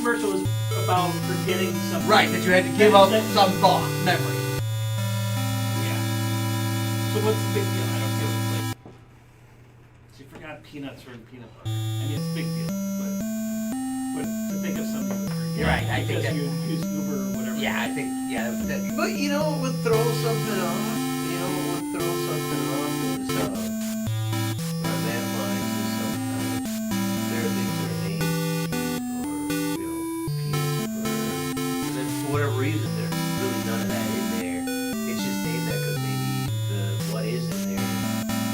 first it was about forgetting something. Right, that you had to give up some thought, memory. Yeah. So what's the big deal? I don't get it. Like, she forgot peanuts are in peanut butter. I mean, it's a big deal, but to think of something that forget. You're right. I think because that you use Uber or whatever. Yeah, I think that. But you know what would throw something off? You know what would throw something off is on that line is sometimes there are things that are named or peanut and then for whatever reason there's really none of that in there. It's just named that because maybe what is in there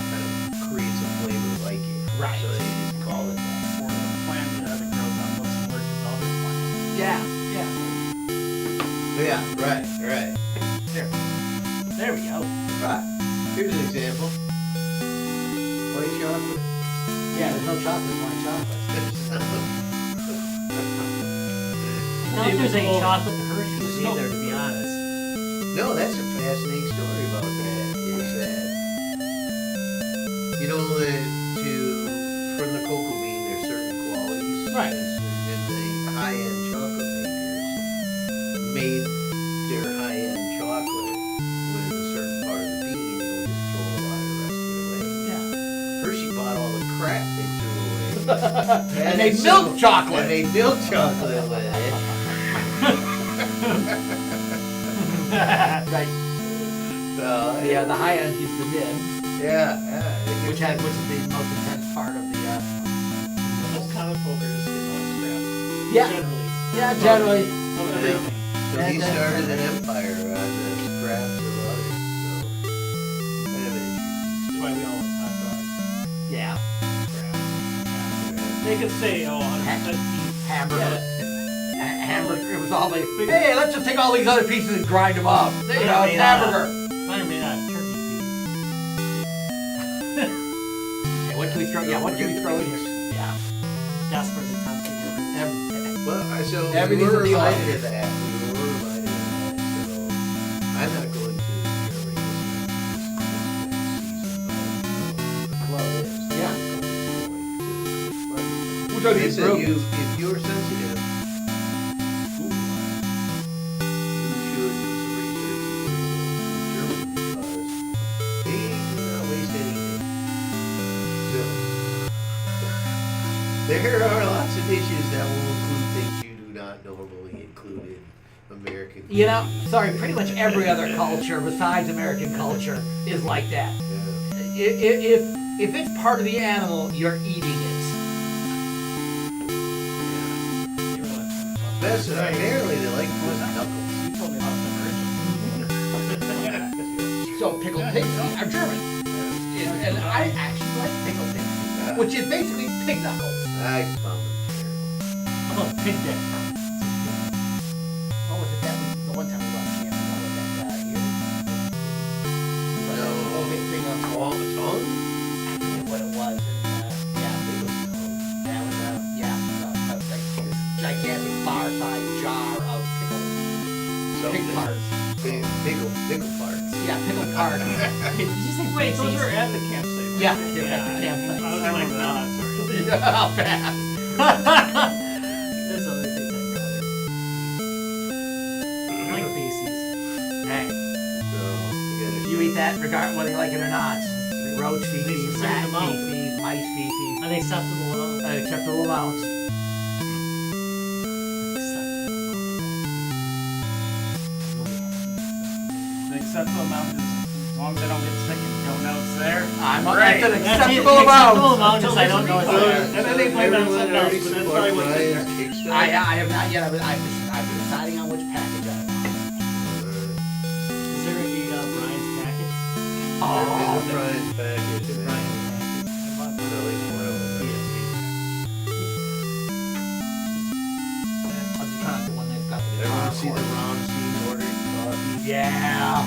kind of creates a flavor like it. Right. So they just call it that. Or the plant that grows on looks similar to other plants. Yeah. Yeah, right. There we go. Right. Here's an example. White chocolate. Yeah, there's no chocolate in white chocolate. I don't know if there's any chocolate Hershey's either, to be honest. No, that's a fascinating story about that. Is that you know that from the cocoa bean there's certain qualities. Right. And the high-end chocolate makers made their high-end chocolate with a certain part of the bean and would just throw a lot of the rest of it away. Yeah. Hershey bought all the crap they threw away. And they milk chocolate. And they milk chocolate with it. Right. So, Yeah, the high end is the nib, yeah. which is the most intense part of the. Most common folk are just getting all scrap. Yeah. Generally. Yeah, generally. Of everything. So he started an empire on the scraps of others. So kind of an That's why we all have hot dogs. Yeah. Scrap. They could say, 100% beef. Hamburger. Hamburger. It was all like, hey, let's just take all these other pieces and grind them up. You know, it's hamburger. Might or may not have turkey feet. Yeah, what can we throw? Yeah, what can we throw in here? Yeah. Desperate attempt to do it. Everything. well, so we Everything's were in the reminded oven. of that. So I'm not going to Germany this season. Well, it is. Yeah. Which are they these said groups? if you're sensitive, Google you should do some research in Germany because they do not waste anything. So there are lots of dishes that will include things you do not normally include in American cuisine. You know, sorry, pretty much every other culture besides American culture is like that. Yeah. If it's part of the animal, you're eating it. That's apparently they like putting knuckles. You told me about the original. So pickled pig feet are German. And I actually like pickled pig feet, which is basically pig knuckles. I found them terrible. How about pig dick? What was it the one time we went camping? What was that year? No. The whole big thing of All the tongue? I forget what it was. And, that was like this gigantic bar-sized jar of pig parts. Pickle parts. Yeah, pickled parts. Did you say Wait, those feces? were at the campsite, right? Yeah, they were at the campsite. I was like, no, sorry. How fast? There's other things I'd rather. I like feces. Hey, So, you eat that regardless whether you like it or not. Roach feces, Least rat certain amount. feces, mice feces, An acceptable amount. an acceptable amount. The acceptable amount is as long as I don't get sick and don't know it's there. That's an That's acceptable the acceptable amount. amount is I don't know it's there. And then they blame it on something else, but that's probably what's in there. I have not yet. I've been deciding on which package I want. Is there a Brian's package? Oh, Brian's package. Brian's package. I bought At least one of them. I'm just trying to the one that's got the Everyone guitar see the chord. Rammstein ordering coffee? Yeah.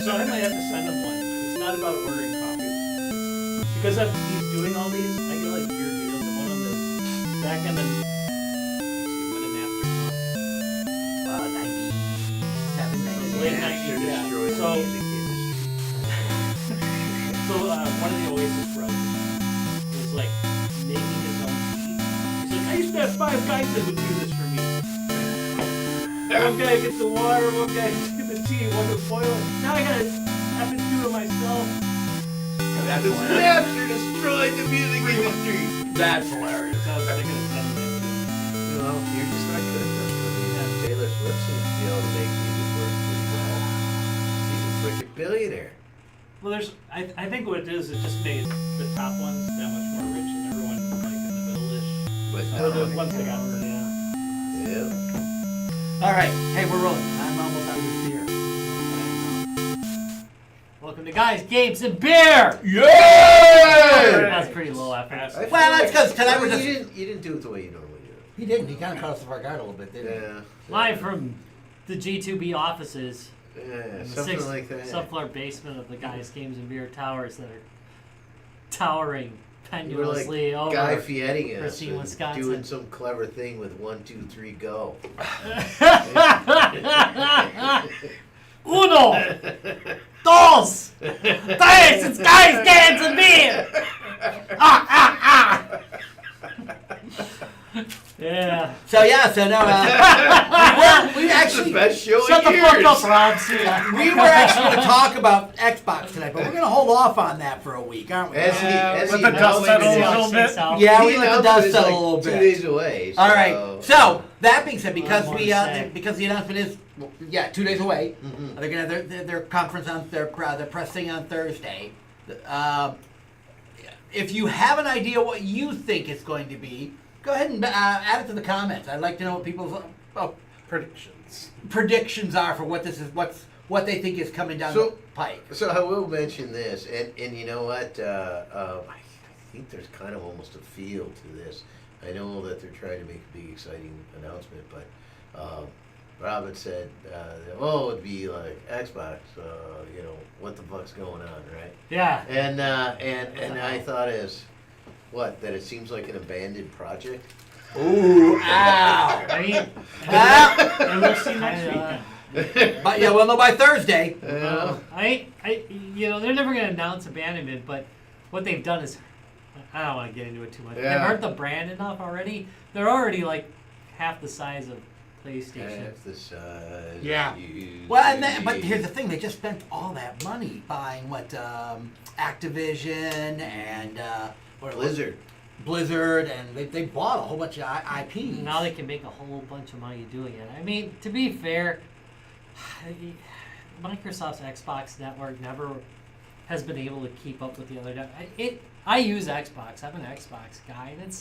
So I might have to send him one. It's not about ordering coffee. It's because he's doing all these, I get like weird videos, and one of them is back in the, let's see, when and after. 97, Late 98. night. They're Yeah. destroying So- the music industry. So one of the Oasis brothers was like making his own tea. He's like, I used to have 5 guys that would do this One guy gets the water, one guy gets the tea, one to boil it. Now I gotta have to do it myself. This rapture destroyed the music industry. That's hilarious. So I was thinking of sending it to him. Well, you're just not good enough. I mean, Taylor Swift seems to be able to make music work pretty well. She's a freaking billionaire. Well, I think what it is just made the top ones that much more rich and everyone like in the middle-ish. But The ones that got rid, yeah. Yeah. All right. Hey, we're rolling. I'm almost out of this beer. Welcome to Guys, Games, and Beer! Yeah! That's pretty low effort. I feel Well, that's 'cause tonight well, we're just- you didn't do it the way you normally do He didn't. He kind of caught us off our guard a little bit, it. didn't he? Yeah. Live from the G2B offices Yeah, in the something sixth like that. subfloor basement of the Guys, Games, and Beer towers that are towering You were like pendulously over. Guy Fieri us Racine, and Wisconsin. doing some clever thing with 1, 2, 3, go. Uno! Dos! Tres! It's Guys, Games, and Beer! Yeah. So no. We That's the actually best show Shut in the fuck years. up, Rob. See ya. we were actually going to talk about Xbox tonight, but we're going to hold off on that for a week, aren't we? As Let he the dust announced settle it, a little bit. Yeah, he we let the announced dust it's settle like a little 2 bit. days away. All right. So that being said, because One more we to say. because the announcement is 2 days away, Mhm. they're gonna have their conference on their press thing on Thursday. If you have an idea what you think it's going to be, go ahead and add it to the comments. I'd like to know what people's predictions are for what this is, what they think is coming down the pike. So I will mention this, and you know what? I think there's kind of almost a feel to this. I know that they're trying to make a big, exciting announcement, but Robin said, it'd be like Xbox. What the fuck's going on, right? Yeah. And I thought that it seems like an abandoned project. Ooh, ow! I mean, And we'll see next weekend. But we'll know by Thursday. they're never going to announce abandonment, but what they've done is, I don't want to get into it too much. Yeah. They've hurt the brand enough already. They're already like half the size of PlayStation. Half the size. Yeah. you Well, see. but here's the thing: they just spent all that money buying Activision and Blizzard, and they bought a whole bunch of IP. Now they can make a whole bunch of money doing it. I mean, to be fair, Microsoft's Xbox network never has been able to keep up with the other. I use Xbox. I'm an Xbox guy, and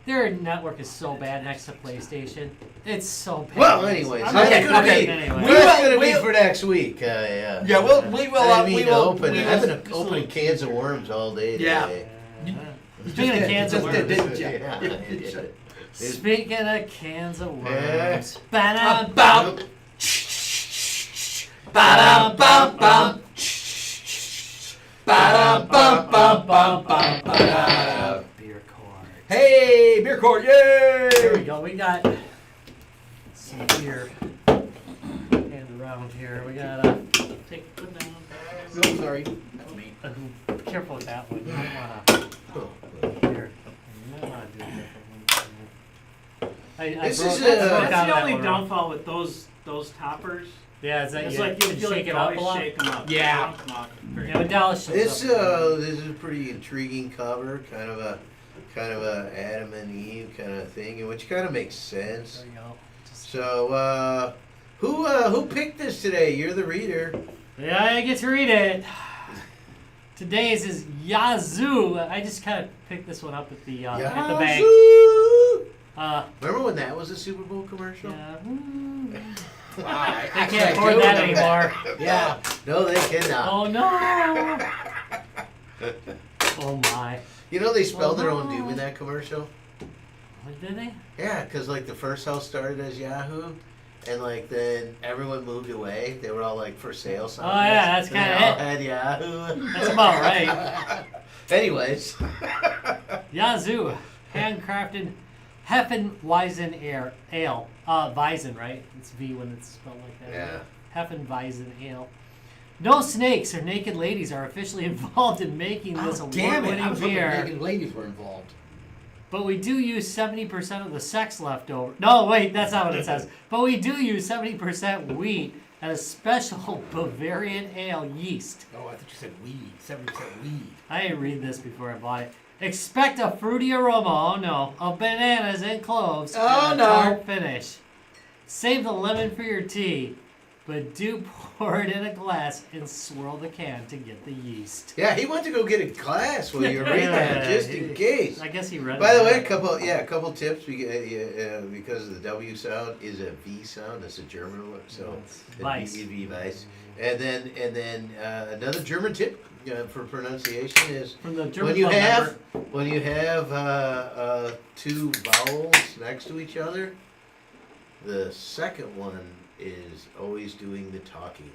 their network is so bad next to PlayStation. It's so bad. Well, anyways, I'm that's not gonna gonna be anyway. that's gonna be for next week. Yeah. Yeah, we will. I mean, we will. I've been just- opening cans of worms all day today. Speaking of cans of just did, worms. didn't you? Yeah, I did. Speaking of cans of Yeah. worms. Ba-dum-bum. Ba-dum-bum-bum. Ba-dum-bum-bum-bum-bum. Beer cord. Hey, beer court! Yay! There we go. We got some beer and around here. We got put down. Oh, sorry, that's me. Careful with that one. You might wanna here. You might wanna do a different one. I This broke- is I broke a- out That's the of that only one. downfall with those toppers. Yeah, it's It's like you feel like shake you it up a always lot. shake them up. Yeah. Yeah, when Dallas shows This up. this is a pretty intriguing cover, kind of a Adam and Eve kind of thing, which kind of makes sense. There you go. Just- So who picked this today? You're the reader. Yeah, I get to read it. Today's is Yazoo. I just kind of picked this one up at the bank. Yazoo! Remember when that was a Super Bowl commercial? Yeah. Wow, I actually, can't do afford that remember anymore. Yeah. No, they cannot. Oh no! Oh my! You know they spelled their own doom in that commercial? What did they? Yeah, because like the first house started as Yahoo, and like then everyone moved away. They were all like for sale signs. Oh, yeah, that's and they kinda all it. had Yahoo. That's about right. Anyways. Yazoo, handcrafted Hefeweizen ale. Weizen, right? It's V when it's spelled like that. Yeah. Hefeweizen ale. No snakes or naked ladies are officially involved in making this Oh, damn it! I award-winning was hoping beer. naked ladies were involved. but we do use 70% of the sex left over. No, wait, that's not what it says. But we do use 70% wheat and a special Bavarian ale yeast. Oh, I thought you said weed. 70% weed. I didn't read this before I bought it. Expect a fruity aroma, oh no, of bananas and cloves Oh, and a no. tart finish. Save the lemon for your tea, but do pour it in a glass and swirl the can to get the yeast. Yeah, he went to go get a glass while you were reading that, just in case. I guess he read By it. the way, a couple tips because the W sound is a V sound. It's a German one, so Weiss. Weiss. And then another German tip for pronunciation is From the German when you have two vowels next to each other, the second one is always doing the talking.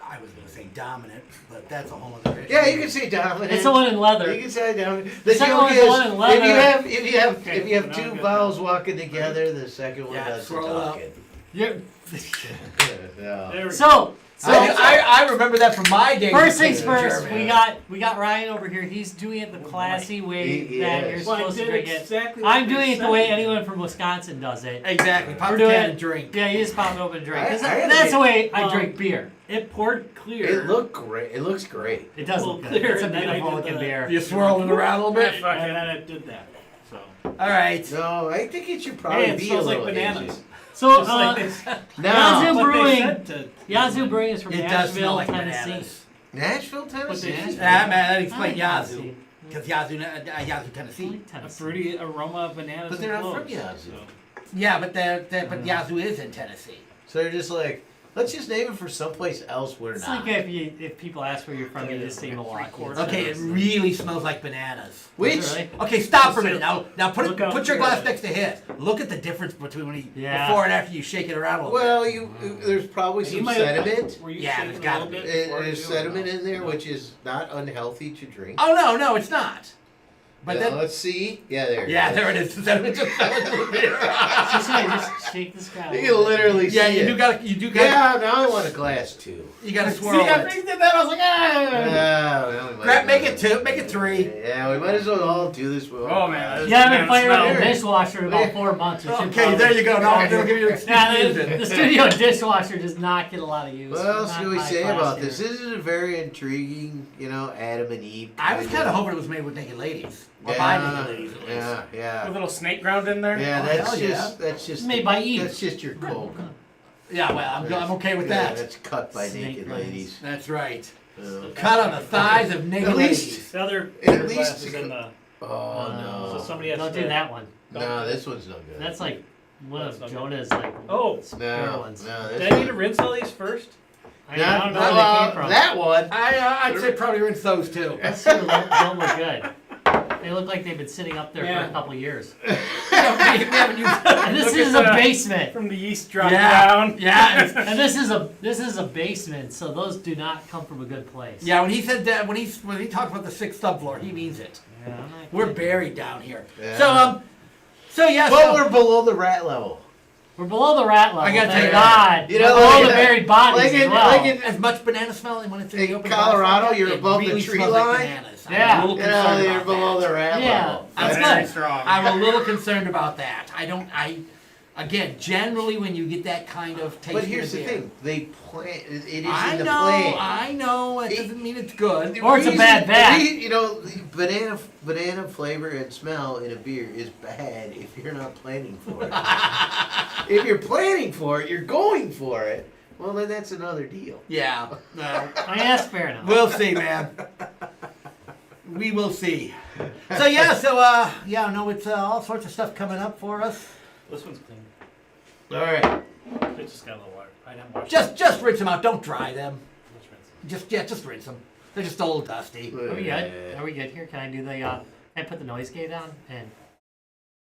I was going to say dominant, but that's a whole other issue. Yeah, you can say dominant. It's the one in leather. You can say dominant. The second one's the one in leather. if you have two vowels walking together, the second one does the swirl it up. talking. You're- Yeah. There we go. So I remember that from my days. first of things being in first, Germany. we got Ryan over here. He's doing it the classy way He that is. you're Well, I supposed to did drink it. exactly what I'm they doing it the said. way anyone from Wisconsin does it. Exactly. Pop We're the doing can it. and drink. Yeah, you just pop it open and drink. 'Cause I that's the way I Well, drink beer. It poured clear. It looked great. It looks great. It does well, look good. clear, It's a and then I beautiful did looking the- beer. You swirl it around a little bit. And then it did that. So. All right. No, I think it should probably Hey, it be a smells like little bananas. hazy. So Just like they said. No, Yazoo What they Brewing. said to- Yazoo Brewing is from It does smell Nashville, like Tennessee. bananas. Nashville, Tennessee. But they- Yeah, man, that I explains like Yazoo. Tennessee. Because Yazoo, Yazoo, I Tennessee. like A Tennessee. fruity aroma of bananas. But they're and not from cloves, Yazoo. so. Yeah, but Yazoo is in Tennessee. So they're just like, let's just name it for someplace else we're It's not. like if people ask where you're from, you just say Milwaukee. Okay, it really smells like bananas. Which, Is it really? Okay, stop for a minute. Now put Look out your for glass it. next to his. Look at the difference between when Yeah. before and after you shake it around a little well, there's probably You some might- sediment. Were you Yeah, shaking there's a gotta little be. bit before There's you- sediment in there, which is not unhealthy to drink. bit. Oh no, it's not. But Yeah, then, let's see. Yeah, there. yeah, there it is. The sediment just fell into the beer. Just shake this guy. You can literally Yeah, see you it. do got Yeah, now I want a glass too. you got to See, swirl after it. he did that, I was like, ah. Yeah, we might Grab, as make well- it two, make it three. Yeah, we might as well all do this. With Oh, man, You haven't Man, fired up the smell. dishwasher in about 4 months. It should Okay, probably- there you go. Now I'm gonna give you an excuse Yeah, to use the it. studio dishwasher does not get a lot of use. What else Not can we high say class about here. this? This is a very intriguing, Adam and Eve. I was kind of hoping it was made with naked ladies, or by naked ladies at least. Yeah. A little snake ground in there. Yeah, Oh, that's hell just that's just Made by Eve. That's just your Coke. Yeah, well, I'm okay with Yeah, that. that's cut by Snake naked lines. ladies. That's right. Uh, Cut on the thighs of naked At least- ladies. The other At least glass is it in the. oh no. So somebody has Don't to do that one. No, this one's no good. That's like one That's of not good. Jonah's like Oh. spare no, ones. no. Did This I need to rinse all these first? I don't know where they well, came from. that one. I'd say probably rinse those too. Those two don't look good. They look like they've been sitting up there for Yeah. a couple years. we haven't used And this Look is at a that. basement. From the yeast drop Yeah. down. Yeah. And this is a basement, so those do not come from a good place. Yeah, when he said that, when he talks about the sixth subfloor, he means it. Yeah, I'm not We're kidding. buried down here. Yeah. So yeah, Well, so we're below the rat level. We're below the rat level. I gotta thank tell you, God. you know, We're below like the in- buried bodies like as in- well. like in- as much banana smell when it's in the In open Colorado, glass, you're it above the really tree smells like line? bananas. Yeah. I'm a little You concerned know, you're about below that. the rat Yeah. level. That's Very good. strong. I'm a little concerned about that. Again, generally when you get that kind of taste. But here's in the beer, thing: they plant. It is I in the know, plant. I know. It It- doesn't mean it's good. Or it's a bad batch. You know, the banana flavor and smell in a beer is bad if you're not planning for it. If you're planning for it, you're going for it. Well, then that's another deal. Yeah. No. I mean, that's fair enough. We'll see, man. We will see. So no, it's all sorts of stuff coming up for us. This one's clean. All right. It just got a little water. I didn't wash Just rinse them out. Don't dry them. it. Just rinse Just rinse them. They're just a little dusty. Are we good? Are we good here? Can I do the? Can I put the noise gate on? And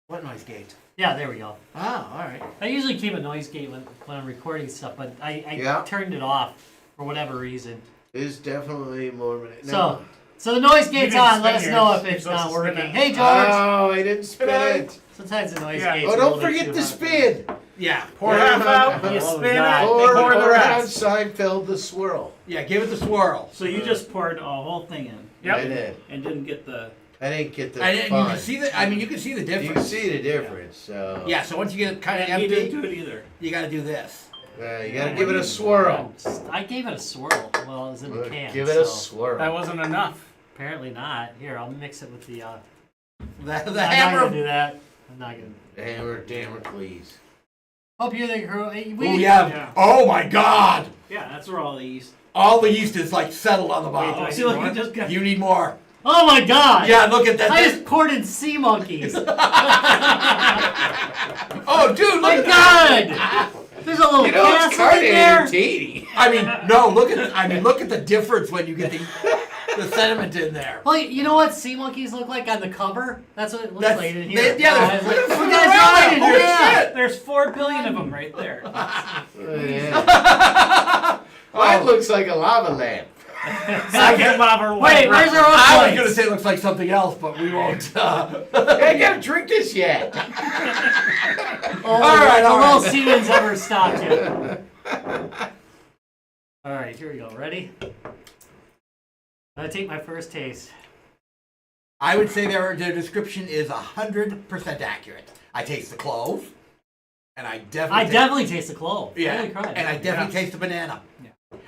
What noise gate? yeah, there we go. Oh, all right. I usually keep a noise gate when I'm recording stuff, but I Yeah. turned it off for whatever reason. It's definitely more. So the noise gate's didn't on. Let spin us know yours. if it's You're not supposed to spin working. it. Hey George. Oh, I didn't spin it. Sometimes the noise Yeah. gate's Oh, a don't little forget too to hot. spin. Yeah. Pour Yeah. half out, you Oh, spin God. it, Or they pour the on rest. Seinfeld, the swirl. Yeah, give it the swirl. So you just poured a whole thing in. I did. And didn't get the. I didn't get the And you fun. can see the. I mean, you can see the difference. You can see the difference. So Yeah. So once you get it kind of You didn't empty, do it either. you got to do this. you gotta give it a swirl. I gave it a swirl. Well, it was in the can. Give it a so swirl. That wasn't enough. apparently not. Here, I'll mix it with the. The I'm not hammer. gonna do that. I'm not gonna. Hammer, Damocles. Hope you think. Oh yeah. Oh my God! Yeah, that's where all the yeast. All the yeast is like settled on the Oh, bottom. see, look, you just got. You need more. Oh my God! Yeah, look at that. I just poured in sea monkeys. Oh, dude, look My at that. God! There's a little You know, it's castle kind in of there. entertaining. I mean, no, look at the difference when you get the sediment in there. Well, you know what sea monkeys look like on the cover? That's what it looks That's- like in here. yeah, I there's- was like, there's "You food guys around are it. in Holy here." shit. There's 4 billion of them right there. Yeah. Mine looks like a lava lamp. Second bobber. Wait, where's our own I was place? gonna say it looks like something else, but we won't. I gotta drink this yet. Oh, All right, the all little right. semen's ever stopped yet. All right, here we go. Ready? I'm gonna take my first taste. I would say their description is 100% accurate. I taste the clove, and I definitely. definitely taste the clove. Yeah, Holy crap. and I definitely taste the banana.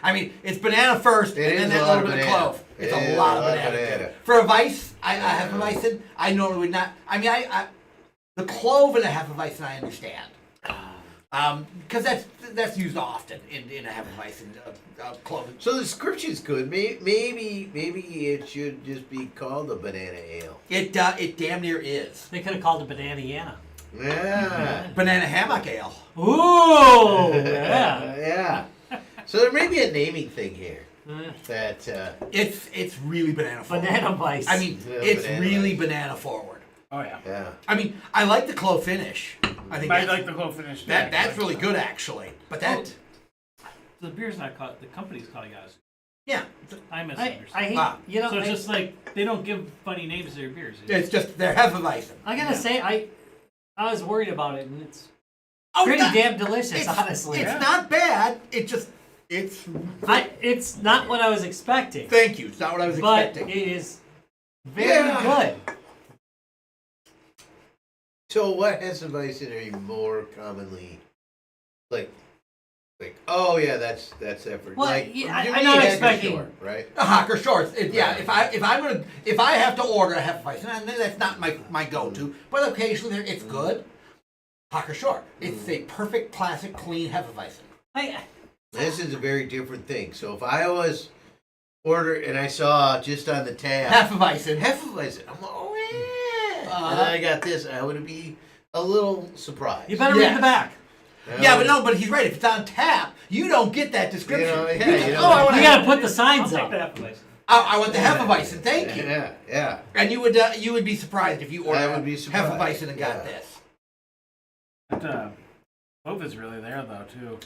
I mean, it's banana first, It and then is that a lot little of bit of banana. clove. It's It a is lot a of lot of banana. banana. For a Weiss, I have a Weizen. I normally would not. I mean, I the clove in a Hefeweizen I understand, because that's used often in a Hefeweizen clove. So the description's good. Maybe it should just be called a banana ale. It damn near is They could have called it Banana-yana. Yeah. banana hammock ale. Ooh, yeah. Yeah. So there may be a naming thing here Uh, that It's really banana forward. Banana Weiss. I mean, Yeah, it's banana really Weiss. banana forward. Oh yeah. yeah. I mean, I like the clove finish. I think I that's, like the clove finish. that's really good actually. But that, The beer's not called. The company's called Yazoo. yeah, I I misunderstood. hate, Ah. you know, so it's I, just like they don't give funny names to their beers. it's just they're Hefeweizen. I gotta say, I was worried about it, and it's Oh, pretty not- damn delicious, it's, honestly. It's not bad. It's It's not what I was expecting, thank you. It's not what I was but expecting. it is very Yeah. good. So what Hefeweizen are you more commonly like? Oh yeah, that's effort. Well, like yeah, you I'm mean not Hacker expecting- Shore, right? A Hocker shorts. Yeah, Right. if I have to order a Hefeweizen, and that's not my go-to, but occasionally it's good. Hocker short. It's a perfect classic clean Hefeweizen. This is a very different thing. So if I was order and I saw just on the tab Hefeweizen. Hefeweizen, I'm like, oh yeah, and then I got this, I would be a little surprised. You better Yes. read the back. Yeah, but no, but he's right. If it's on tap, you don't get that description. You know, yeah, You just, you know. oh, I want You to gotta put the I'll signs take up. that place. I want the Hefeweizen. Thank you. Yeah. And you would be surprised if you ordered I would be surprised. Hefeweizen and got Yeah. this. That clove is really there though too.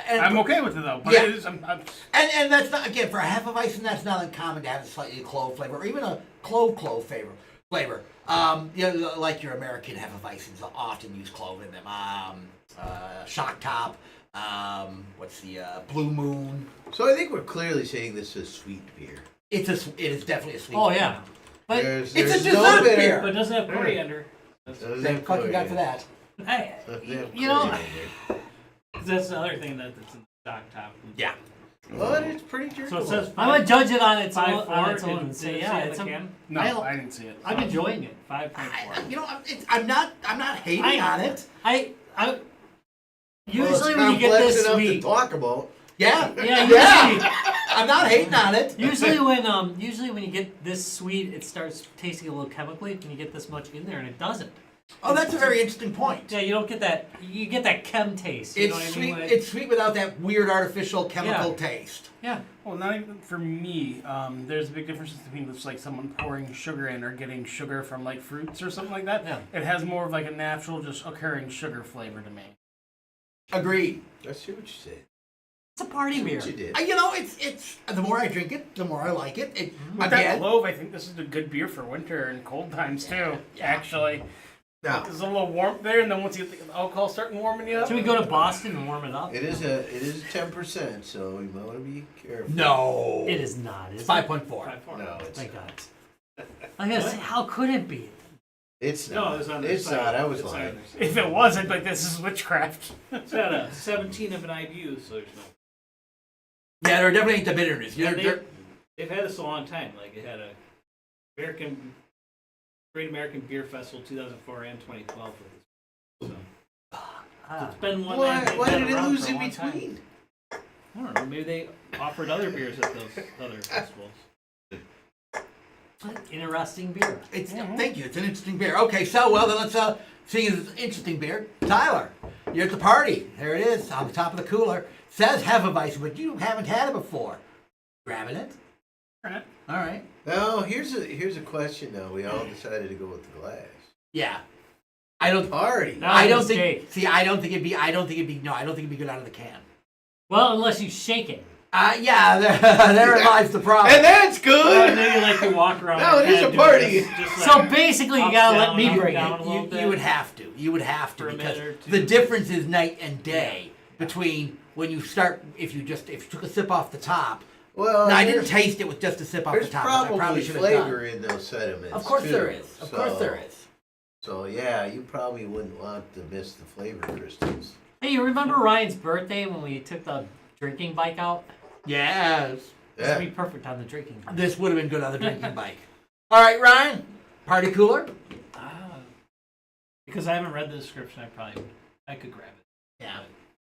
And, I'm okay with it though. But Yeah. it is, and that's not, again, for a Hefeweizen, that's not uncommon to have a slightly clove flavor, or even a clove flavor. You know, like your American Hefeweizens often use clove in them. Shock Top. What's the Blue Moon? So I think we're clearly saying this is sweet beer. It is definitely a sweet. Oh beer. yeah, but There's It's a no dessert bitter. beer. But it doesn't have coriander. Doesn't Thank have fucking got to coriander. that. I, Doesn't have you know, coriander. That's the other thing that's in the stock top. Yeah. But it's pretty So it drinkable. says I'm gonna judge it on its 5.4. own. On its own Did and it say, say yeah, on it's the a, can? no, I- I didn't see it. I'm enjoying it. 5.4. You know, I'm not hating on it. I Well, usually it's when you get complex this enough sweet, to talk about. Yeah. yeah, I'm not hating on it. usually when you get this sweet, it starts tasting a little chemically. When you get this much in there, and it doesn't. Oh, that's a very interesting point. Yeah, you don't get that. You get that chem taste. You know It's what sweet. I mean? When it- It's sweet without that weird artificial chemical Yeah. taste. yeah. Well, not even for me. There's a big difference between just like someone pouring sugar in or getting sugar from like fruits or something like that. Yeah. It has more of like a natural, just occurring sugar flavor to me. Agreed. I see what you said. It's a party beer. What you did. You know, it's the more I drink it, the more I like it. With that Again, clove, I think this is a good beer for winter and cold times too. Actually, Now, there's a little warmth there, and then once you get the alcohol starting warming you up. Should we go to Boston and warm it up? it is 10%, so you might want to be careful. no, It is not. Is It's it? 5.4. 5.4. No, it's Thank not. God. I gotta say, how could it be? It's No, not. it was on their It's site. not. I was It's on lying. their site. If it wasn't, like, this is witchcraft. It's got a 17 of an IBU, so there's no. Yeah, there definitely ain't the bitterness. Yeah, They're- they've had this a long time. Like it had a Great American Beer Festival 2004 and 2012 with this. So it's been one. Why they've did been it around lose for a in long time. between? I don't know. Maybe they offered other beers at those other festivals. Interesting beer. It's thank you. It's an interesting beer. Okay, so well then let's see it's an interesting beer. Tyler, you're at the party. There it is on the top of the cooler. Says Hefeweizen, but you haven't had it before. Grabbing it. Right. All right. No, here's a question though. We all decided to go with the glass. Yeah. I don't. Party. No. I don't mistake. think. See, I don't think it'd be. I don't think it'd be. No, I don't think it'd be good out of the can. Well, unless you shake it. Yeah. Therein lies the problem. And that's Or good. maybe like you walk around. No, and it is kinda a do party. this, just So like basically, you up, gotta down, let me up, bring down it. a little bit. You would have to. You would have to For a because minute or two. the difference is night and day between when you start. If you took a sip off the top. Well, No, I didn't there's- taste it with just a sip off the There's top. Which I probably probably should have done. flavor in those sediments. Of course too. there is. Of course So- there is. So yeah, you probably wouldn't want to miss the flavor crystals. Hey, you remember Ryan's birthday when we took the drinking bike out? Yes. This Yeah. would be perfect on the drinking bike. This would have been good on the drinking bike. All right, Ryan. Party cooler. Because I haven't read the description, I could grab it. Yeah.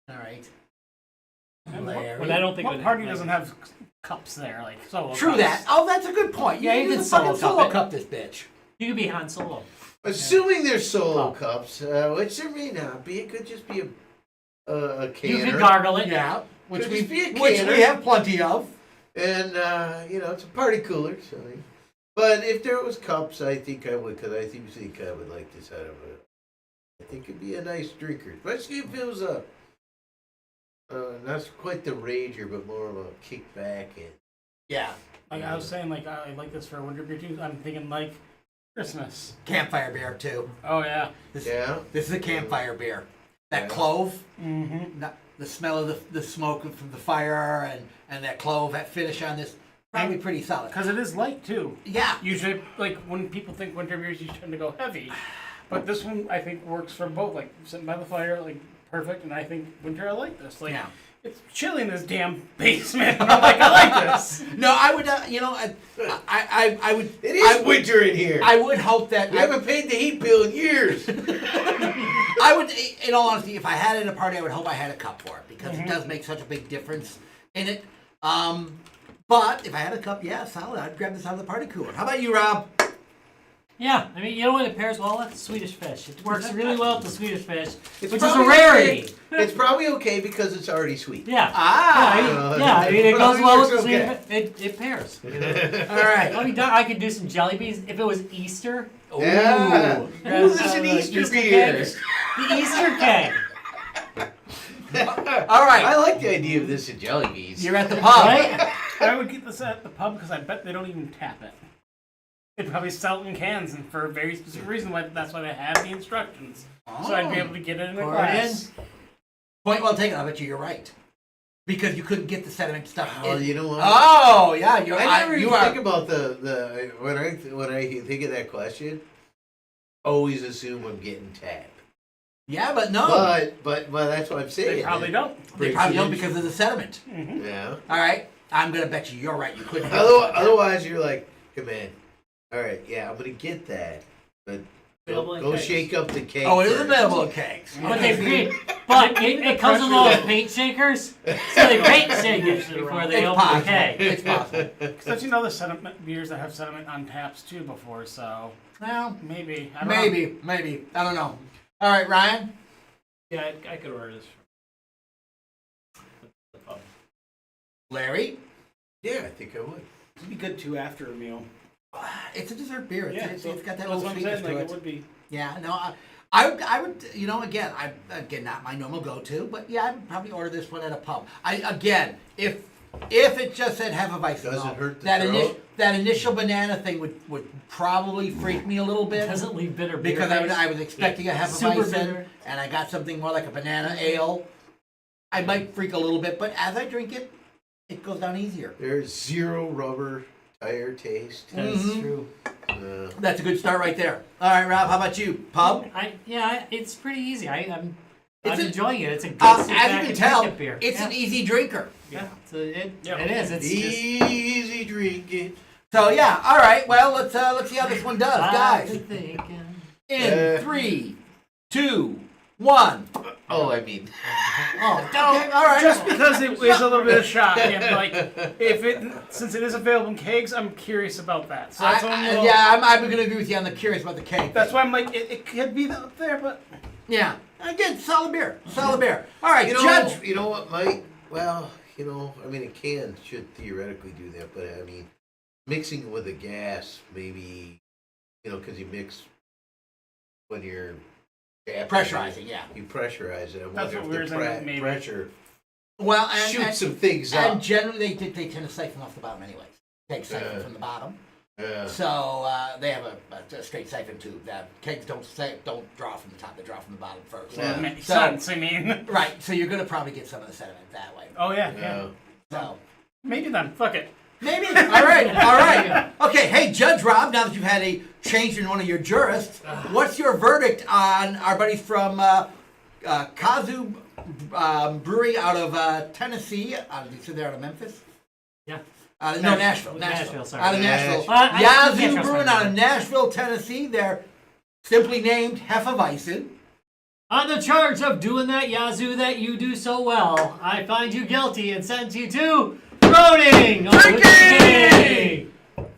All right. And Larry. But I don't think it What would party like- doesn't have cups there? Like, solo True cups? that. Oh, that's a good point. Yeah, you use can a fucking solo cup solo it. cup this bitch. You could be Han Solo. Assuming they're solo Oh. cups, which there may not be. It could just be a canner. You could gargle it. Yeah. Which Could we just be a which canner. we have plenty of. And it's a party cooler. So, but if there was cups, I think I would, because I think I would like this out of it. I think it'd be a nice drinker, especially if it was not quite the rager, but more of a kickback and. Yeah. Like I was saying, like I like this for a winter beer too. I'm thinking like Christmas. Campfire beer too. Oh yeah. This, Yeah. This is a campfire beer. That Yeah. clove, Mm-hmm. the smell of the smoke from the fire and that clove, that finish on this, probably pretty solid. Because it is light too. Yeah. Usually, like when people think winter beers, you tend to go heavy. But this one, I think, works for both. Like sitting by the fire, like perfect. And I think winter, I like this. Like Yeah. it's chilly in this damn basement. I'm like, I like this. No, I would. I would. It is winter in here. I would hope that. We haven't paid the heat bill in years. I would, in all honesty, if I had it at a party, I would hope I had a cup for it because it does make such a big difference in it. But if I had a cup, yeah, solid. I'd grab this out of the party cooler. How about you, Rob? Yeah, I mean, you know what it pairs well with? Swedish fish. It works really well with the Swedish fish, It's which is a probably rarity. okay. It's probably okay because it's already sweet. Yeah. Ah. I mean, it goes Probably well with works the Swedish okay. fish. It pairs. All right. I mean, I could do some jelly beans if it was Easter. Yeah. Ooh. Ooh, this is an Easter beer. kegs. The Easter keg. All right. I like the idea of this in jelly beans. You're at the pub. Right? I would get this at the pub because I bet they don't even tap it. They'd probably sell it in cans, and for a very specific reason. Why that's why they have the instructions. So I'd be able to get it in a Pour it glass. Point well taken. I bet you're right. Because you couldn't get the sediment stuff Oh, in. you know what? Oh, yeah. You're, I never you even are. think about the when I think of that question. Always assume I'm getting tapped. Yeah, but no. But that's what I'm saying. They probably don't. They probably don't because of the sediment. Yeah. All right. I'm going to bet you're right. You couldn't. Otherwise, you're like, come in. All right, yeah, I'm gonna get that, but Available in go kegs. shake up the cake. Oh, it is first. available in kegs. But it comes with all those paint shakers, so they paint shake it before they It's open the possible. keg. It's possible. Because you know the sediment beers that have sediment on taps too before, so Well, maybe. I don't know. maybe. I don't know. All right, Ryan. Yeah, I could order this from the pub. Larry. Yeah, I think I would. It'd be good too after a meal. It's a dessert beer. It's got that that's little what I'm sweetness saying. to Like it. it would be. Yeah, no, I would, again, not my normal go-to, but yeah, I'd probably order this one at a pub. If it just said Hefeweizen, Does it though, hurt the that throat? that initial banana thing would probably freak me a little bit Doesn't leave bitter beer because taste. I was expecting a Super Hefeweizen bitter. and I got something more like a banana ale. I might freak a little bit, but as I drink it, it goes down easier. There's zero rubber tire taste. That's Mhm. true. That's a good start right there. All right, Rob, how about you? Pub? It's pretty easy. I'm It's enjoying it. It's a good As sit you back can and tell, drink it beer. it's an easy drinker. Yeah, so it Yep. is. It's just Easy drinking. So yeah, all right. Well, let's see how this one does, I've guys. been thinking. In 3, 2, 1. Oh, I mean. Oh, okay, all right. Just because it is a little bit of shock, and like since it is available in kegs, I'm curious about that. So that's why I'm a little- I'm going to agree with you on the curious about the cake. That's why I'm like it could be up there, but Yeah. Again, solid beer. Solid beer. All right, You know, Judge. you know what might? Well, I mean, it should theoretically do that, but I mean, mixing it with a gas, maybe, because you mix when you're Pressurizing, yeah. You pressurize it. I That's wonder what if we were the saying, maybe. pressure Well, shoots some things and up. generally they tend to siphon off the bottom anyways. Take siphon from the bottom. Yeah. So they have a straight siphon tube. Kegs don't draw from the top; they draw from the bottom first. Yeah. it makes So- sense. I mean, Right. So you're gonna probably get some of the sediment that way. oh yeah. Yeah. So Maybe then. Fuck it. maybe. All right. All right. Okay. Hey, Judge Rob. Now that you've had a change in one of your jurists, what's your verdict on our buddies from Kazoo Brewery out of Tennessee? You said they're out of Memphis. Yeah. No, Nashville. Nashville, sorry. Out of Nashville. I can't Yazoo trust Brewing my out of memory. Nashville, Tennessee. They're simply named Hefeweizen. On the charge of doing that Yazoo that you do so well, I find you guilty and sentence you to groaning. Drinking!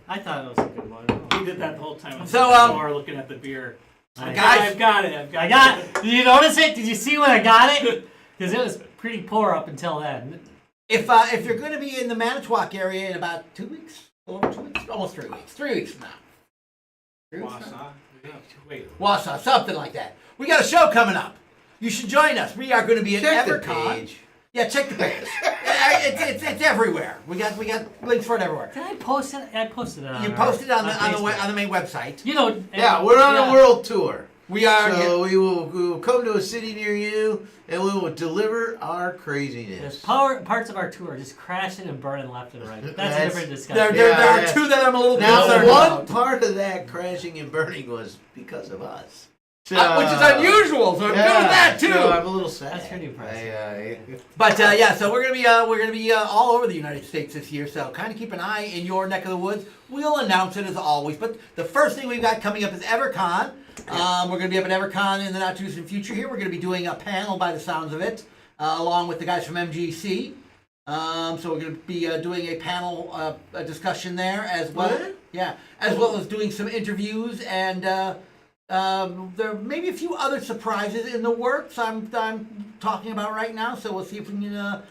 I thought it was a good one. He did that the whole time. I So, was more looking at the beer. Guys, I've got it. I got it. Did you notice it? Did you see when I got it? Because it was pretty poor up until then. If you're going to be in the Manitowoc area in about 2 weeks, over 2 weeks, almost 3 weeks, 3 weeks from now. 3 weeks from now. Wausau. Yeah, wait. Wausau, something like that. We got a show coming up. You should join us. We are going to be Check at the EverCon. page. Yeah, check the page. It's everywhere. We got links for it everywhere. Did I post it? I posted it on You our- posted on Facebook. the main website. You know. Yeah, we're on a world tour. We are. So we will come to a city near you, and we will deliver our There's craziness. parts of our tour just crashing and burning left and right. That's a That's- different discussion. There Yeah, are two that I'm a little Now, concerned one about. part of that crashing and burning was because of us. So, Which is unusual, so I'm good with that too. So I'm a little sad. That's pretty impressive. But so we're gonna be all over the United States this year. So kind of keep an eye in your neck of the woods. We'll announce it as always. But the first thing we've got coming up is EverCon. We're gonna be up at EverCon in the not too distant future. Here we're gonna be doing a panel by the sounds of it, along with the guys from MGC. So we're gonna be doing a panel a discussion there as well. What? Yeah, as well as doing some interviews and. There may be a few other surprises in the works I'm talking about right now, so we'll see if we can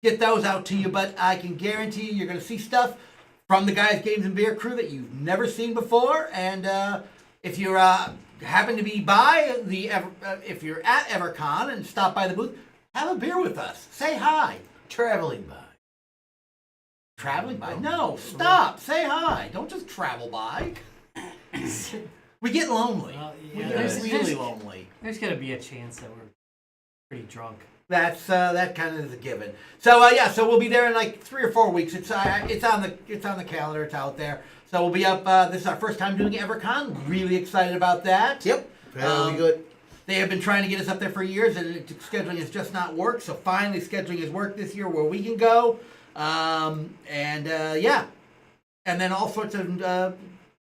get those out to you. But I can guarantee you, you're going to see stuff from the Guys, Games, and Beer crew that you've never seen before. And if you happen to be if you're at EverCon and stop by the booth, have a beer with us. Say hi. Traveling by. Traveling by? No, stop. Say hi. Don't just travel by. We get lonely. Yeah, We there's- get really there's- lonely. There's gonna be a chance that we're pretty drunk. That kind of is a given. So so we'll be there in like 3 or 4 weeks. It's on the calendar. It's out there. So we'll be up. This is our first time doing EverCon. Really excited about that. Yep. That'll be good. They have been trying to get us up there for years, and scheduling has just not worked. So finally, scheduling has worked this year where we can go. And then all sorts of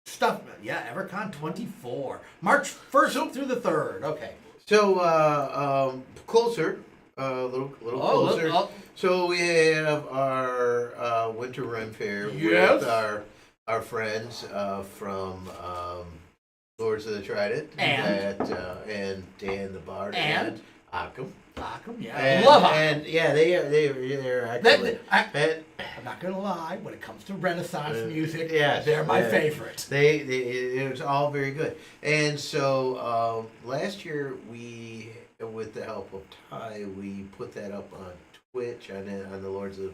stuff. Yeah, EverCon 24, March 1st through the 3rd. Okay. So closer, a little closer. Look, So we have our winter run fair Yes. with our friends from Lords of the Trident And? and Dan the Bard And? Occam. Occam, yeah. And, Love Occam. and yeah, they're actually. I'm not gonna lie. When it comes to Renaissance music, yes, they're my yeah. favorite. It was all very good. And so last year we, with the help of Ty, we put that up on Twitch on the Lords of the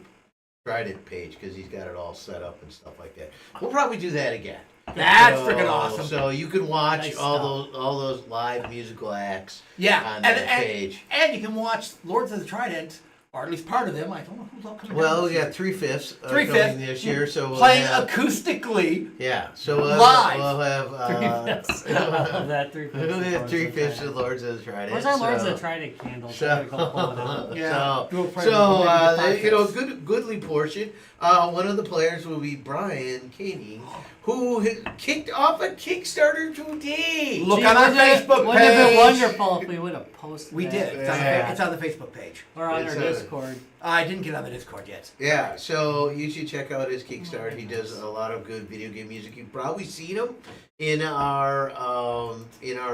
Trident page because he's got it all set up and stuff like that. We'll probably do that again. That's So- freaking awesome. So you can watch Nice all those live musical acts Yeah, on that page. and you can watch Lords of the Trident or at least part of them. I don't know who's all coming. Well, down we this got 3/5 year. coming this year, so we'll playing have, acoustically. yeah. So we'll live. We'll have 3/5 of that 3/5. we'll have 3/5 of Lords of the Trident. Where's our Lords so- of the Trident candles? So, I gotta go pull it out. Yeah. Do a so, friend of the you know, podcast. goodly portion. One of the players will be Brian Caney, who kicked off a Kickstarter today. Look Gee, on our wouldn't it- Facebook Wouldn't it have been page. wonderful if we would have posted We that? did. Yeah. It's on the Facebook page. Or on It's, our Discord. I didn't get on the Discord yet. Yeah, so you should check out his Kickstarter. He does a lot of good video game music. You've probably seen him in our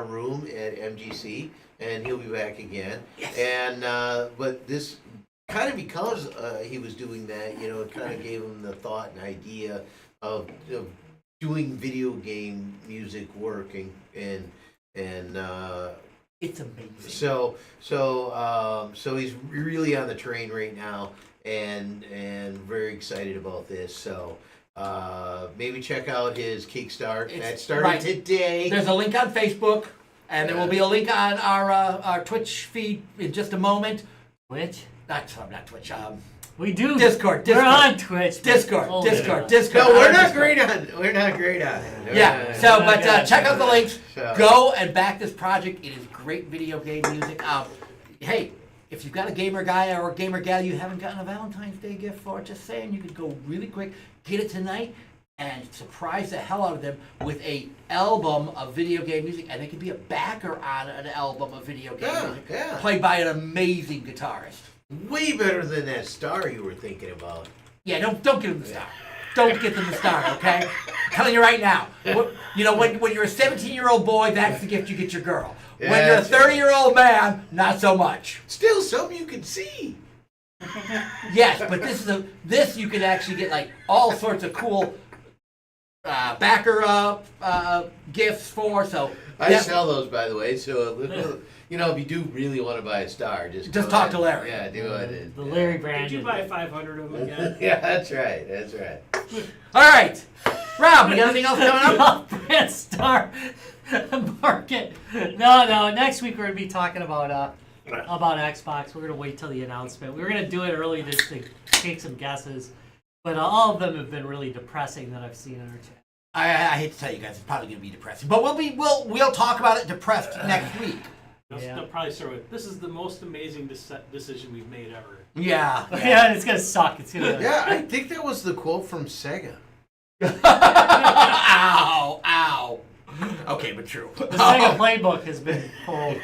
room at MGC, and he'll be back again. Yes. And but this kind of because he was doing that, you know, it kind of gave him the thought and idea of doing video game music working and It's amazing. so he's really on the train right now, and very excited about this. So maybe check out his Kickstarter. That started right. today. There's a link on Facebook, and there will be a link on our Twitch feed in just a moment. Twitch? Not Twitch. We do. Discord. We're on Twitch. Discord. Oh, Discord. yeah. Discord. No, we're on not Discord. great on. We're not great on it. Yeah. So, but Yeah. check out the links. So- Go and back this project. It is great video game music. Hey, if you've got a gamer guy or a gamer gal you haven't gotten a Valentine's Day gift for, just saying, you could go really quick, get it tonight, and surprise the hell out of them with a album of video game music, and it could be a backer on an album of video game music, yeah. played by an amazing guitarist. Way better than that star you were thinking about. Yeah, don't give them the star. Don't get them the star, okay? I'm telling you right now. You know, when you're a 17-year-old boy, that's the gift you get your girl. Yeah, When you're a that's right. 30-year-old man, not so much. Still, something you can see. Yes, but this you can actually get like all sorts of cool backer gifts for. So I yeah, sell those, by the way. So you know, if you do really want to buy a star, just Just go talk ahead. to Larry. Yeah, do it. The Larry brand. Did you buy 500 of them again? Yeah, that's right. That's right. All right, Rob, you got anything else coming up? Brand Star Market. No. Next week we're gonna be talking about Xbox. We're gonna wait till the announcement. We were gonna do it early just to take some guesses, but all of them have been really depressing that I've seen in our chat. I hate to tell you guys, it's probably going to be depressing, but we'll talk about it depressed next week. Yeah. They'll probably start with, this is the most amazing decision we've made ever. Yeah. Yeah, it's gonna suck. It's gonna. Yeah, I think that was the quote from Sega. Ow. Okay, but true. The Sega playbook has been pulled.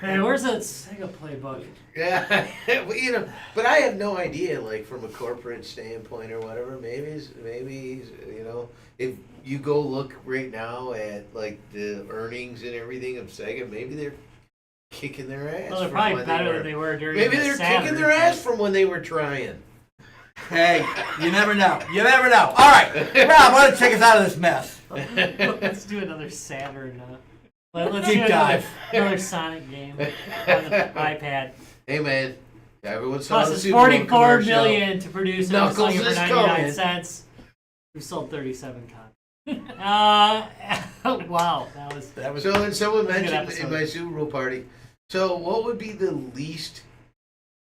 Hey, where's that Sega playbook? Yeah, well, you know, but I have no idea, like from a corporate standpoint or whatever. Maybe you know, if you go look right now at like the earnings and everything of Sega, maybe they're kicking their ass. Well, they're from probably when better they than were, they were during maybe the they're Saturn, kicking their ass from when they were trying. Hey, you never know. You never know. All right, Rob, why don't you take us out of this mess? Let's do another Saturn. Let's Deep do dive. another Sonic game on the iPad. Hey man, everyone saw Plus, the it's Super Bowl 44 commercial. million to produce it. We're selling it Knuckles for is 99 coming. cents. We sold 37 copies. Wow, that was. So then someone That was a good mentioned episode. in my Super Bowl party. So what would be the least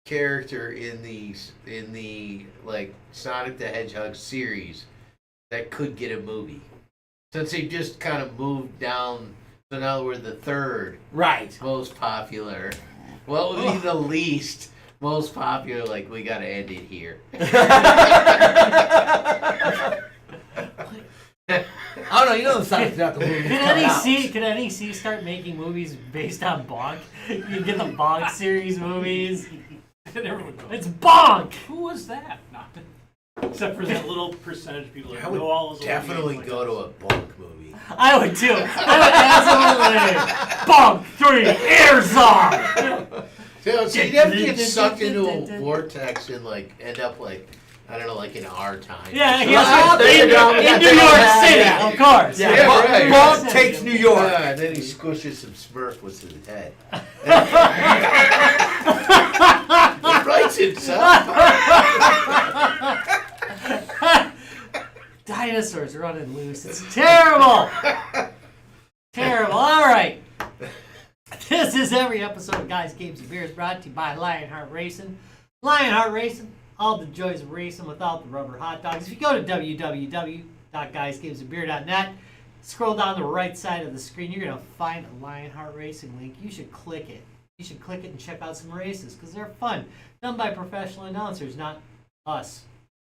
character in the like Sonic the Hedgehog series that could get a movie? Since they just kind of moved down, so now we're the third Right. most popular. What would be the least most popular? Like we gotta end it here. Oh no, you know the Sonic's not the movie. Can NEC start making movies based on Bonk? You can get the Bonk series movies. Everyone knows. It's Bonk! Who was that? Not except for that little percentage of people that I know all those would old definitely names go like to a Bunk movie. I would too. I would absolutely. Bonk 3 Airs on! So you'd have to get sucked into a vortex and like end up like, I don't know, like in our time. Yeah, Ah, there you go. in New Yeah, York yeah, City, yeah. of course. Yeah, Yeah, Bob, right. Bob takes New York. And then he squishes some Smurf with his head. He writes himself. Dinosaurs running loose. It's terrible. Terrible. All right. This is every episode of Guys, Games, and Beers brought to you by Lionheart Racing. Lionheart Racing, all the joys of racing without the rubber hot dogs. If you go to www.guysgamesofbeer.net, scroll down the right side of the screen, you're going to find a Lionheart Racing link. You should click it. You should click it and check out some races because they're fun. Done by professional announcers, not us,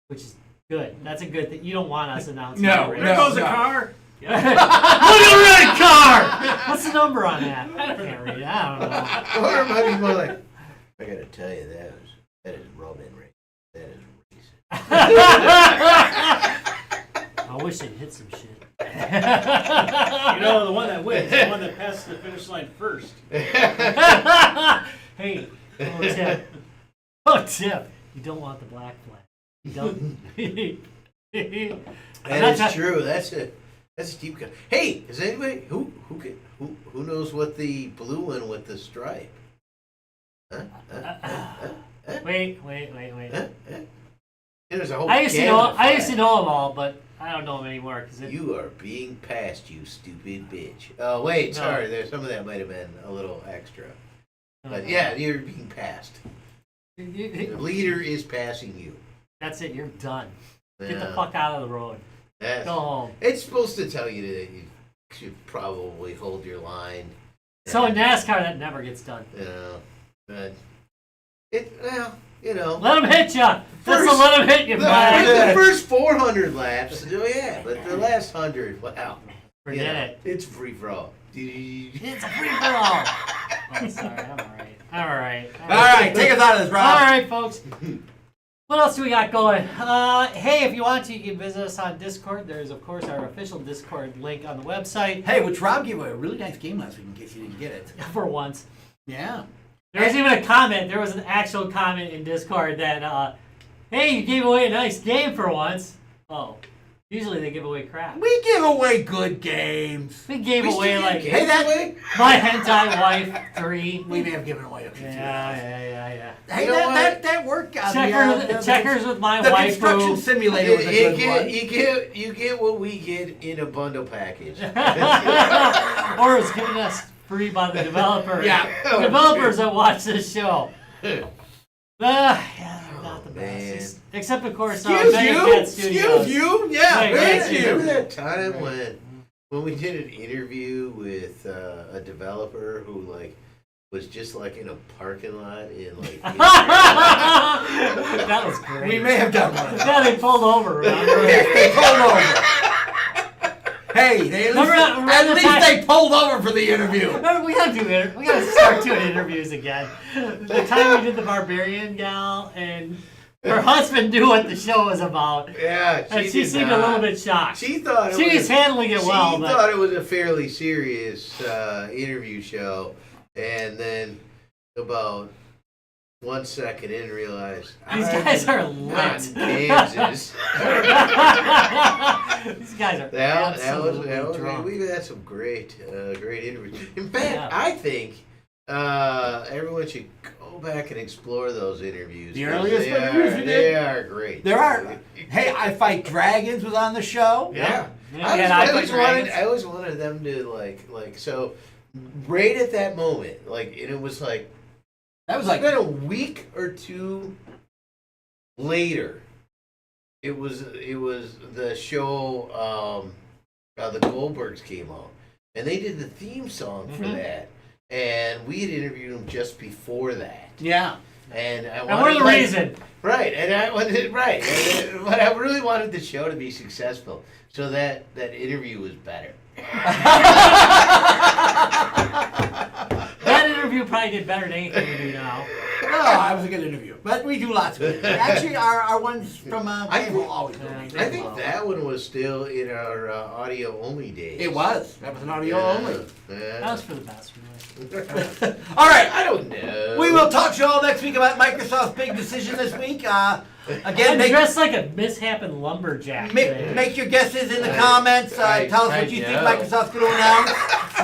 which is good. That's a good thing. You don't want us announcing. No, races. There goes a car. Look at the red car! What's the number on that? I can't read it. I don't know. Or it might be more like, I gotta tell you, that is Roman race. That is racing. I wish they'd hit some shit. You know, the one that wins, the one that passes the finish line first. Hey, oh Tip, you don't want the black flag. You don't. That is true. That's a deep cut. Hey, is anybody who knows what the blue one with the stripe? Wait. There's a whole I used to Canada know flag. them all, but I don't know them anymore because You are being passed, you stupid bitch. Oh wait, No. sorry. There's some of that might have been a little extra. But yeah, you're being passed. The leader is passing you. That's it. You're done. Get the Yeah. fuck out of the road. That's- Go home. It's supposed to tell you that you should probably hold your line. So in NASCAR, that never gets done. You know, but well, you know. Let them hit you. That's First- the let them hit you, man. The first 400 laps, oh yeah, but the last 100, wow. Forget it. It's free for all. It's a free for all. Oh, sorry. I'm all right. All right, take us out of this, Rob. All right, folks. What else do we got going? Hey, if you want to, you can visit us on Discord. There's, of course, our official Discord link on the website. Hey, which Rob gave away a really nice game last week in case you didn't get it. For once. Yeah. There was even a comment. There was an actual comment in Discord that, hey, you gave away a nice game for once. Oh, usually they give away crap. We give away good games. We gave We away, still like, get Hey, that way? My Hentai Wife 3. we may have given away a few. Yeah. Hey, You know what? that worked out. Checkers with my The wife. construction simulator was a good one. You get what we get in a bundle package. Or it's given us free by the developer. Yeah. The developers that watch this show. Yeah, they're not the man. best. Except, of course, Excuse Mega you? Cat Studios. Excuse you? Yeah, Mega Cat thank Studios. Remember that time when we did an interview with a developer who was just in a parking lot in That was great. We may have done one of those. Yeah, they pulled over, remember? They pulled over. Hey, they Remember at the least time- they pulled over for the interview. Remember, we gotta start doing interviews again. The time we did the Barbarian gal, and her husband knew what the show was about, Yeah, and she did seemed not. a little bit shocked. She thought She was handling it well, She but thought it was a fairly serious interview show, and then about 1 second in, realized these guys are not lit. Kansas. These guys are That was absolutely drunk. we've had some great interviews. In fact, Yeah. I think everyone should go back and explore those interviews. The 'cause earliest they interviews we They did? are great. There are. Hey, I Fight Dragons was on the show. Yeah. Yeah, I and I always Fight wanted. Dragons. I always wanted them to so. Right at that moment, and it was That was like then a week or two later. It was the show. The Goldbergs came out, and they did the theme song for that, and we had interviewed them just before that. yeah. And I And wanted, we're the reason. right? And I wanted right, but I really wanted the show to be successful, so that interview was better. That interview probably did better than anything we do now. No, that was a good interview. But we do lots of it. Actually, our ones from I will always go. Yeah, I think that one was still in our audio only days. It was. That was an audio only. That was for the best, really. All right. I don't know. We will talk to you all next week about Microsoft's big decision this week. Again, I'm make, dressed like a mishappen lumberjack. today. make your guesses in the comments. I Tell us what you think know. Microsoft's going to announce.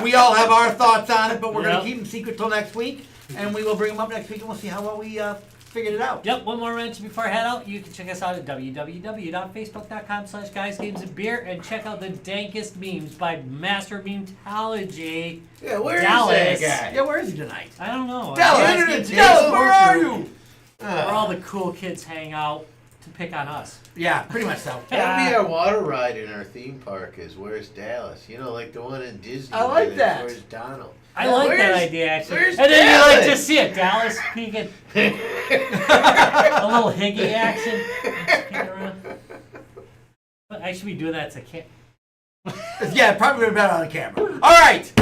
We all have our thoughts on it, but we're going Yep. to keep them secret till next week. And we will bring them up next week, and we'll see how well we figured it out. Yep, one more mention before I head out. You can check us out at www.facebook.com/guysgamesandbeer and check out the dankest memes by Master Memetology. Yeah, where is Dallas. that guy? Yeah, where is he tonight? I don't know. Dallas, Internet, Dallas, where are you? where all the cool kids hang out to pick on us. Yeah, pretty much so. That'd be our water ride in our theme park is Where's Dallas? You know, like the one in Disney. I like it's that. Where's Donald? I like that Where's- idea actually. where's And then you like Dallas? to see it, Dallas peeking. A little higgy action. Peeking around. But I should be doing that to Yeah, probably better on camera. All right.